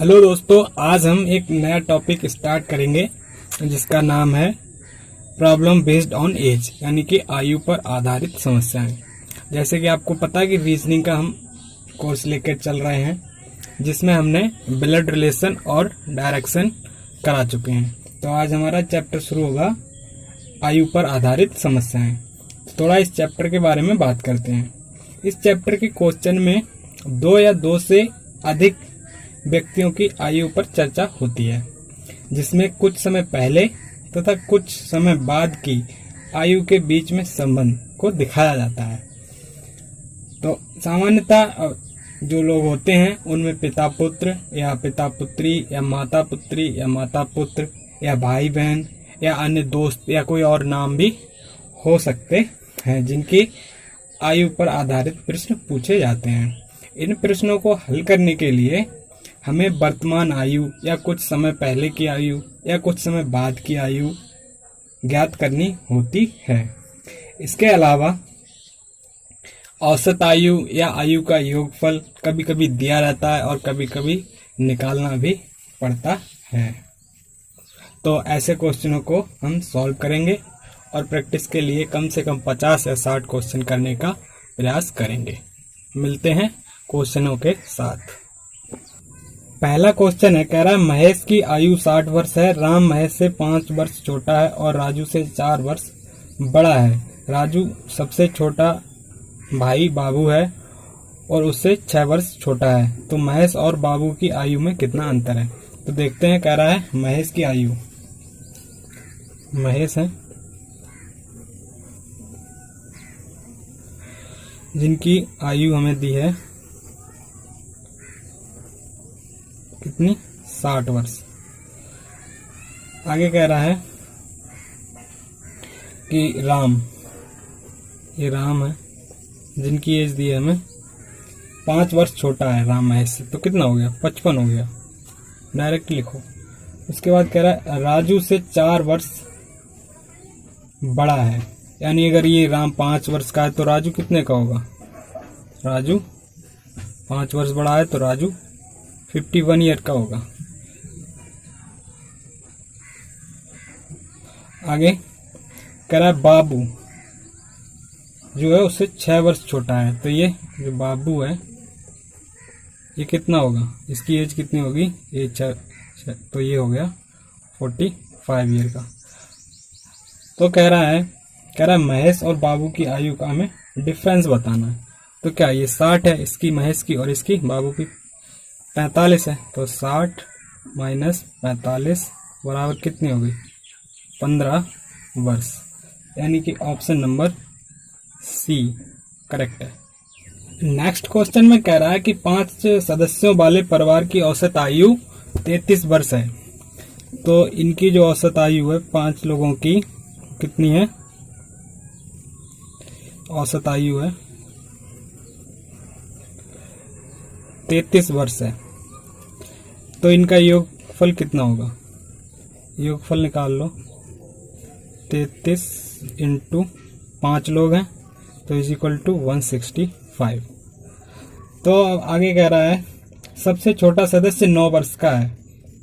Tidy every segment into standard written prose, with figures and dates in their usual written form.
Hello दोस्तों, आज हम एक नया टॉपिक स्टार्ट करेंगे जिसका नाम है प्रॉब्लम बेस्ड ऑन एज, यानी कि आयु पर आधारित समस्याएं। जैसे कि आपको पता है कि रीजनिंग का हम कोर्स लेकर चल रहे हैं, जिसमें हमने ब्लड रिलेशन और डायरेक्शन करा चुके हैं। तो आज हमारा चैप्टर शुरू होगा आयु पर आधारित समस्याएं। थोड़ा इस चैप्टर के बारे में बात करते हैं। इस चैप्टर के क्वेश्चन में दो या दो से अधिक व्यक्तियों की आयु पर चर्चा होती है, जिसमें कुछ समय पहले तथा कुछ समय बाद की आयु के बीच में संबंध को दिखाया जाता है। तो सामान्यतः जो लोग होते हैं उनमें पिता पुत्र या पिता पुत्री या माता पुत्री या माता पुत्र या भाई बहन या अन्य दोस्त या कोई और नाम भी हो सकते हैं, जिनकी आयु पर आधारित प्रश्न पूछे जाते हैं। इन प्रश्नों को हल करने के लिए हमें वर्तमान आयु या कुछ समय पहले की आयु या कुछ समय बाद की आयु ज्ञात करनी होती है। इसके अलावा औसत आयु या आयु का योगफल कभी कभी दिया जाता है और कभी कभी निकालना भी पड़ता है। तो ऐसे क्वेश्चनों को हम सॉल्व करेंगे और प्रैक्टिस के लिए कम से कम 50 या 60 क्वेश्चन करने का प्रयास करेंगे। मिलते हैं क्वेश्चनों के साथ। पहला क्वेश्चन है, कह रहा है महेश की आयु 60 वर्ष है, राम महेश से 5 वर्ष छोटा है और राजू से 4 वर्ष बड़ा है। राजू सबसे छोटा भाई बाबू है और उससे 6 वर्ष छोटा है। तो महेश और बाबू की आयु में कितना अंतर है? तो देखते हैं। कह रहा है महेश की आयु, महेश है जिनकी आयु हमें दी है कितनी, 60 वर्ष। आगे कह रहा है कि राम, ये राम है जिनकी एज दी है हमें 5 वर्ष छोटा है राम महेश से। तो कितना हो गया, 55 हो गया, डायरेक्ट लिखो। उसके बाद कह रहा है राजू से 4 वर्ष बड़ा है, यानी अगर ये राम 5 वर्ष का है तो राजू कितने का होगा? राजू 5 वर्ष बड़ा है तो राजू 51 ईयर का होगा। आगे कह रहा है बाबू जो है उससे 6 वर्ष छोटा है, तो ये जो बाबू है ये कितना होगा, इसकी एज कितनी होगी? ये 6, तो ये हो गया 45 ईयर का। तो कह रहा है महेश और बाबू की आयु का हमें डिफरेंस बताना है। तो क्या ये 60 है इसकी महेश की और इसकी बाबू की 45 है। तो 60 माइनस 45 बराबर कितनी हो गई, 15 वर्ष, यानी कि ऑप्शन नंबर सी करेक्ट है। नेक्स्ट क्वेश्चन में कह रहा है कि 5 सदस्यों वाले परिवार की औसत आयु 33 वर्ष है। तो इनकी जो औसत आयु है 5 लोगों की कितनी है? औसत आयु है 33 वर्ष है। तो इनका योगफल कितना होगा? योगफल निकाल लो। 33 इंटू 5 लोग हैं तो इज इक्वल टू 165। तो अब आगे कह रहा है सबसे छोटा सदस्य 9 वर्ष का है।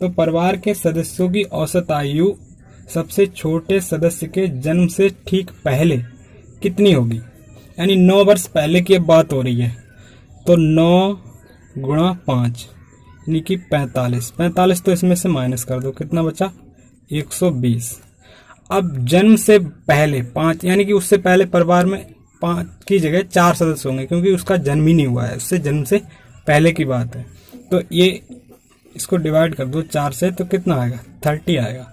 तो परिवार के सदस्यों की औसत आयु सबसे छोटे सदस्य के जन्म से ठीक पहले कितनी होगी? यानी 9 वर्ष पहले की अब बात हो रही है। तो 9 गुणा 5 यानी कि 45 तो इसमें से माइनस कर दो, कितना बचा? 120। अब जन्म से पहले 5 यानी कि उससे पहले परिवार में 5 की जगह 4 सदस्य होंगे, क्योंकि उसका जन्म ही नहीं हुआ है, उससे जन्म से पहले की बात है। तो ये इसको डिवाइड कर दो 4 से, तो कितना आएगा? 30 आएगा।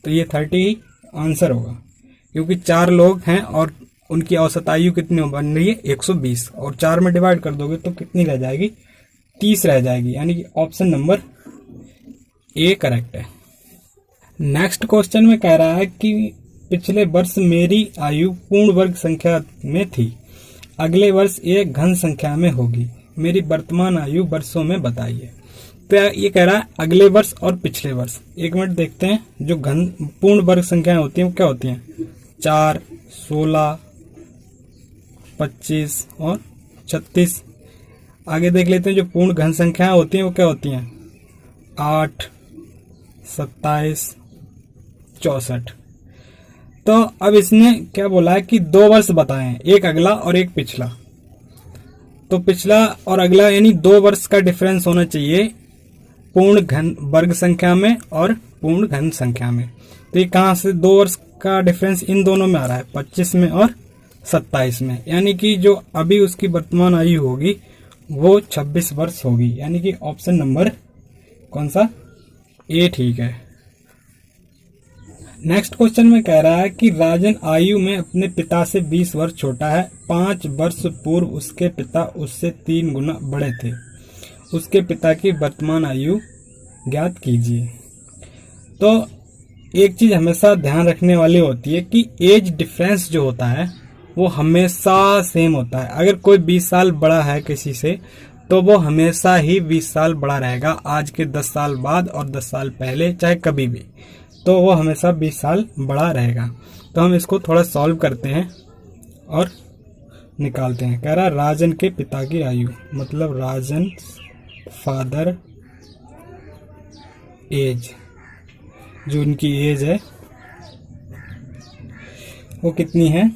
तो ये 30 ही आंसर होगा, क्योंकि 4 लोग हैं और उनकी औसत आयु कितनी बन रही है? 120, और 4 में डिवाइड कर दोगे तो कितनी रह जाएगी? 30 रह जाएगी, यानी कि ऑप्शन नंबर ए करेक्ट है। नेक्स्ट क्वेश्चन में कह रहा है कि पिछले वर्ष मेरी आयु पूर्ण वर्ग संख्या में थी, अगले वर्ष ये घन संख्या में होगी, मेरी वर्तमान आयु वर्षों में बताइए। तो ये कह रहा है अगले वर्ष और पिछले वर्ष। 1 मिनट देखते हैं। जो घन पूर्ण वर्ग संख्याएं होती हैं वो क्या होती हैं? 4, 16, 25 और 36। आगे देख लेते हैं जो पूर्ण घन संख्याएं होती हैं वो क्या होती हैं? 8, 27, 64। तो अब इसने क्या बोला है कि 2 वर्ष बताएं, एक अगला और एक पिछला। तो पिछला और अगला यानी 2 वर्ष का डिफरेंस होना चाहिए पूर्ण घन वर्ग संख्या में और पूर्ण घन संख्या में। तो ये कहाँ से 2 वर्ष का डिफरेंस इन दोनों में आ रहा है, 25 में और 27 में। यानी कि जो अभी उसकी वर्तमान आयु होगी वो 26 वर्ष होगी। यानी कि ऑप्शन नंबर कौन सा, ए ठीक है। नेक्स्ट क्वेश्चन में कह रहा है कि राजन आयु में अपने पिता से 20 वर्ष छोटा है। 5 वर्ष पूर्व उसके पिता उससे 3 गुना बड़े थे। उसके पिता की वर्तमान आयु ज्ञात कीजिए। तो एक चीज हमेशा ध्यान रखने वाली होती है कि एज डिफरेंस जो होता है वो हमेशा सेम होता है। अगर कोई 20 साल बड़ा है किसी से तो वो हमेशा ही 20 साल बड़ा रहेगा, आज के 10 साल बाद और 10 साल पहले, चाहे कभी भी, तो वो हमेशा 20 साल बड़ा रहेगा। तो हम इसको थोड़ा सॉल्व करते हैं और निकालते हैं। कह रहा राजन के पिता की आयु, मतलब राजन फादर एज, जो इनकी एज है वो कितनी है,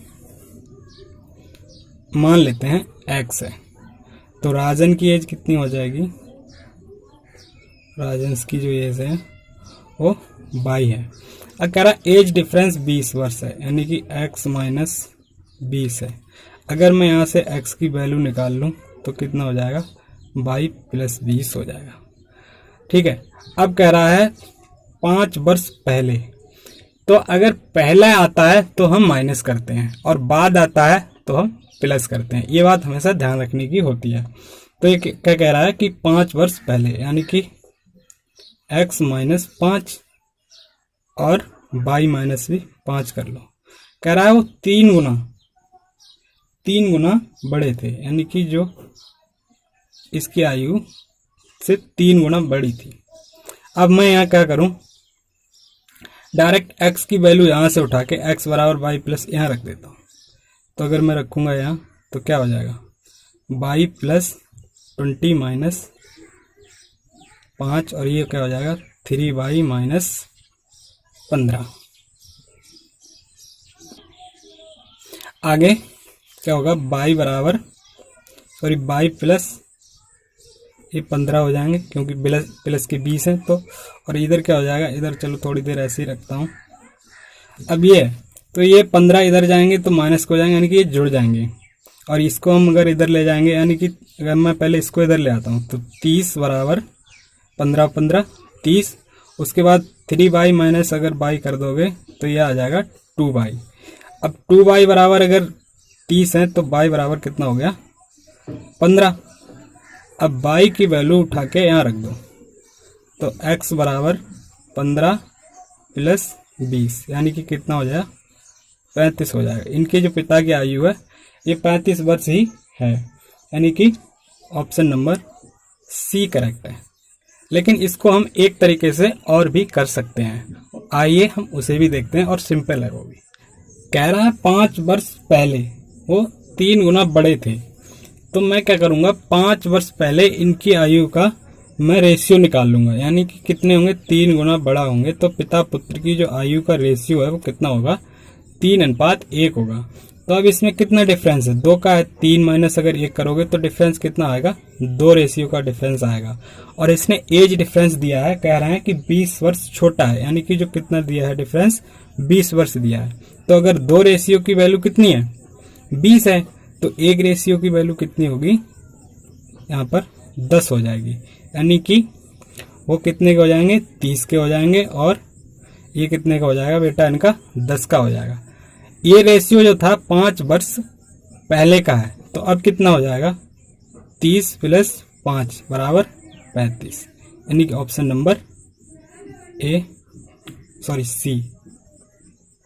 मान लेते हैं x है। तो राजन की एज कितनी हो जाएगी, राजन की जो एज है वो 22 है। अब कह रहा एज डिफरेंस 20 वर्ष है, यानी कि x माइनस 20 है। अगर मैं यहाँ से x की वैल्यू निकाल लूँ तो कितना हो जाएगा, 22 प्लस 20 हो जाएगा। ठीक है। अब कह रहा है 5 वर्ष पहले। तो अगर पहला आता है तो हम माइनस करते हैं और बाद आता है तो हम प्लस करते हैं। ये बात हमेशा ध्यान रखने की होती है। तो ये क्या कह रहा है कि 5 वर्ष पहले, यानी कि x माइनस 5 और y माइनस भी 5 कर लो। कह रहा है वो 3 गुना बड़े थे, यानी कि जो इसकी आयु से 3 गुना बड़ी थी। अब मैं यहाँ क्या करूं, डायरेक्ट x की वैल्यू यहाँ से उठा के x बराबर y प्लस यहाँ रख देता हूँ। तो अगर मैं रखूंगा यहाँ तो क्या हो जाएगा, y प्लस 20 माइनस 5 और ये क्या हो जाएगा 3y माइनस 15। आगे क्या होगा, y बराबर y प्लस ये 15 हो जाएंगे क्योंकि प्लस के 20 है। तो और इधर क्या हो जाएगा, इधर चलो थोड़ी देर ऐसे ही रखता हूँ। अब ये तो ये 15 इधर जाएंगे तो माइनस को जाएंगे, यानी कि ये जुड़ जाएंगे। और इसको हम अगर इधर ले जाएंगे, यानी कि अगर मैं पहले इसको इधर ले आता हूँ तो 30 बराबर 15 15 30। उसके बाद 3y माइनस अगर y कर दोगे तो ये आ जाएगा 2y। अब 2y बराबर अगर 30 है तो y बराबर कितना हो गया 15। अब y की वैल्यू उठा के यहाँ रख दो तो x बराबर 15 प्लस 20, यानी कि कितना हो जाएगा 35 हो जाएगा। इनके जो पिता की आयु है ये 35 वर्ष ही है, यानी कि ऑप्शन नंबर सी करेक्ट है। लेकिन इसको हम एक तरीके से और भी कर सकते हैं, आइए हम उसे भी देखते हैं और सिंपल है वो भी। कह रहा है 5 वर्ष पहले वो 3 गुना बड़े थे। तो मैं क्या करूंगा, 5 वर्ष पहले इनकी आयु का मैं रेशियो निकाल लूंगा, यानी कि कितने होंगे 3 गुना बड़ा होंगे। तो पिता पुत्र की जो आयु का रेशियो है वो कितना होगा 3:1 होगा। तो अब इसमें कितना डिफरेंस है, 2 का है, 3 माइनस अगर 1 करोगे तो डिफरेंस कितना आएगा 2 रेशियो का डिफरेंस आएगा। और इसने एज डिफरेंस दिया है, कह रहे हैं कि 20 वर्ष छोटा है, यानी कि जो कितना दिया है डिफरेंस 20 वर्ष दिया है। तो अगर 2 रेशियो की वैल्यू कितनी है 20 है तो 1 रेशियो की वैल्यू कितनी होगी, यहाँ पर 10 हो जाएगी, यानी कि वो कितने के हो जाएंगे 30 के हो जाएंगे और ये कितने का हो जाएगा बेटा इनका 10 का हो जाएगा। ये रेशियो जो था 5 वर्ष पहले का है, तो अब कितना हो जाएगा 30 प्लस 5 बराबर 35, यानी कि ऑप्शन नंबर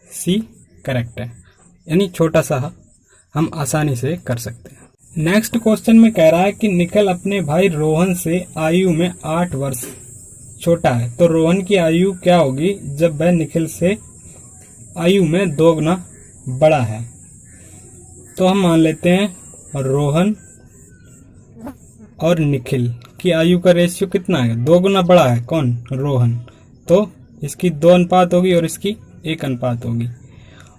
सी करेक्ट है, यानी छोटा सा हम आसानी से कर सकते हैं। नेक्स्ट क्वेश्चन में कह रहा है कि निखिल अपने भाई रोहन से आयु में 8 वर्ष छोटा है। तो रोहन की आयु क्या होगी जब वह निखिल से आयु में 2 गुना बड़ा है। तो हम मान लेते हैं रोहन और निखिल इसकी आयु का रेशियो कितना है, 2 गुना बड़ा है कौन, रोहन, तो इसकी 2 अनुपात होगी और इसकी 1 अनुपात होगी।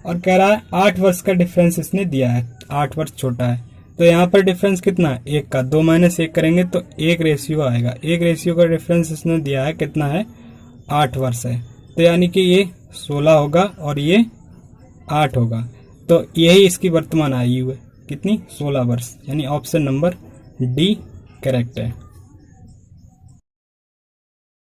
और कह रहा है 8 वर्ष का डिफरेंस इसने दिया है, 8 वर्ष छोटा है, तो यहाँ पर डिफरेंस कितना है, 1 का, 2 - 1 करेंगे तो 1 रेशियो आएगा। 1 रेशियो का डिफरेंस इसने दिया है कितना है, 8 वर्ष है, तो यानी कि ये 16 होगा और ये 8 होगा, तो यही इसकी वर्तमान आयु है, कितनी, 16 वर्ष, यानी ऑप्शन नंबर डी करेक्ट है।